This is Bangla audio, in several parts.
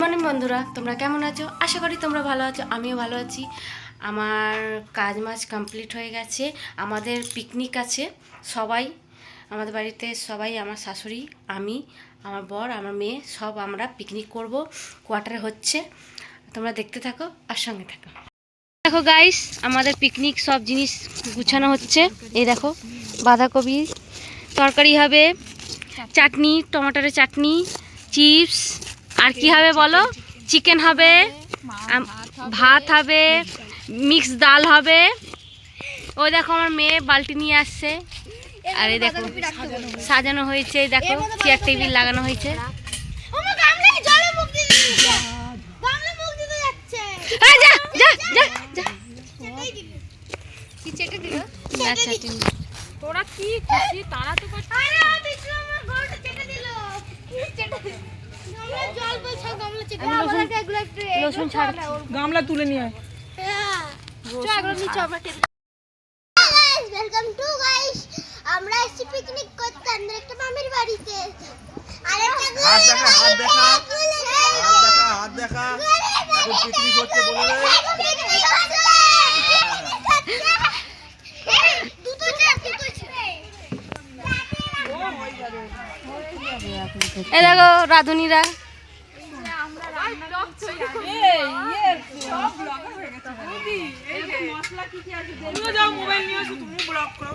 মানে বন্ধুরা, তোমরা কেমন আছো? আশা করি তোমরা ভালো আছো, আমিও ভালো আছি। আমার কাজ মাছ কমপ্লিট হয়ে গেছে। আমাদের পিকনিক আছে, সবাই আমাদের বাড়িতে সবাই, আমার শাশুড়ি, আমি, আমার বর, আমার মেয়ে, সব আমরা পিকনিক করব। কোয়ার্টারে হচ্ছে, তোমরা দেখতে থাকো আর সঙ্গে থাকো। দেখো গাইস, আমাদের পিকনিক সব জিনিস গুছানো হচ্ছে। এই দেখো, বাঁধাকপি তরকারি হবে, চাটনি, টমেটোর চাটনি, চিপস, আর কি হবে বলো? চিকেন হবে, ভাত হবে, মিক্স ডাল হবে। ওই দেখো আমার মেয়ে বালতি নিয়ে আসছে। আর এই দেখো সাজানো হয়েছে, দেখো চেয়ার টেবিল লাগানো হয়েছে। তোরা কি খুশি তারা তো গামলা তুলে নিয়ে ওয়েলকাম টু গাইস। আমরা এসেছি পিকনিক করতে আমাদের একটা মামির বাড়িতে। হাত দেখা এখন পিকনিক হচ্ছে বলে রে। এই দেখো রাধুনীরা, মোবাইল নিয়ে আসো, তুমি ব্লগ করো।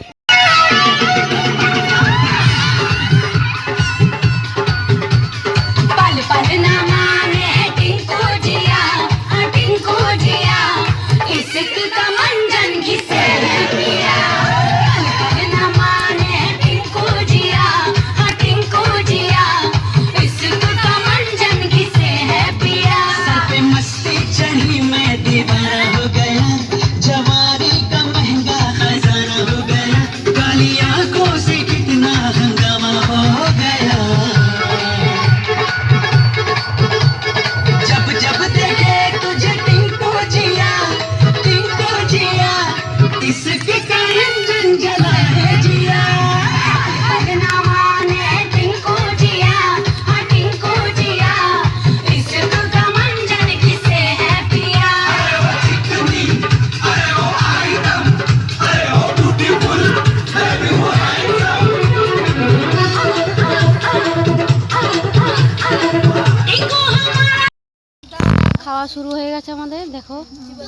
খাওয়া শুরু হয়ে গেছে আমাদের। দেখো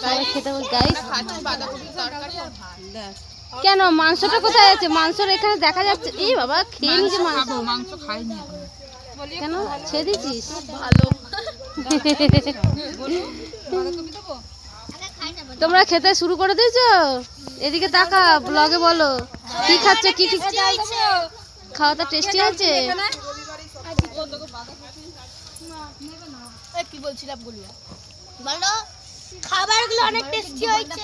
সবাই খেতে গাইস। কেন মাংসটা কোথায় আছে? মাংসটা এখানে দেখা যাচ্ছে। এই বাবা খেয়ে নিয়েছে মাংস। মাংস খাইনি কেন ছেড়ে দিয়েছিস? তোমরা খেতে শুরু করে দিয়েছো? এদিকে তাকা, ব্লগে বলো কি খাচ্ছ, কি কি খাওয়াটা টেস্টি আছে? কি বলছিলাম বলো, খাবারগুলো অনেক টেস্টি হয়েছে।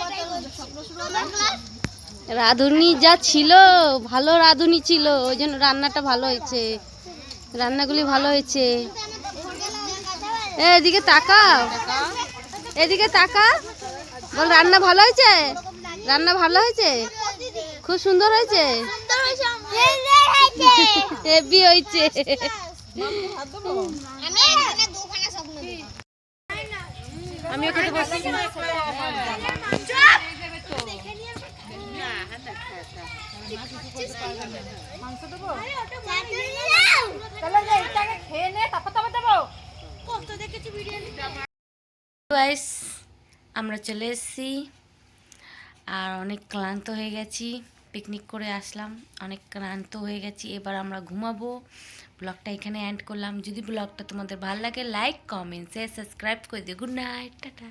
রাঁধুনি যা ছিল, ভালো রাঁধুনি ছিল, ওই জন্য রান্নাটা ভালো হয়েছে, রান্নাগুলি ভালো হয়েছে। এদিকে তাকা, এদিকে তাকা, বল রান্না ভালো হয়েছে, রান্না ভালো হয়েছে, খুব সুন্দর হয়েছে, হেভি হয়েছে। আমি ওখানে বসছি। গাইস, আমরা চলে এসেছি আর অনেক ক্লান্ত হয়ে গেছি। পিকনিক করে আসলাম, অনেক ক্লান্ত হয়ে গেছি। এবার আমরা ঘুমাবো। ব্লগটা এখানে এন্ড করলাম। যদি ব্লগটা তোমাদের ভালো লাগে, লাইক, কমেন্ট, শেয়ার, সাবস্ক্রাইব করে দিও। Good night, tata.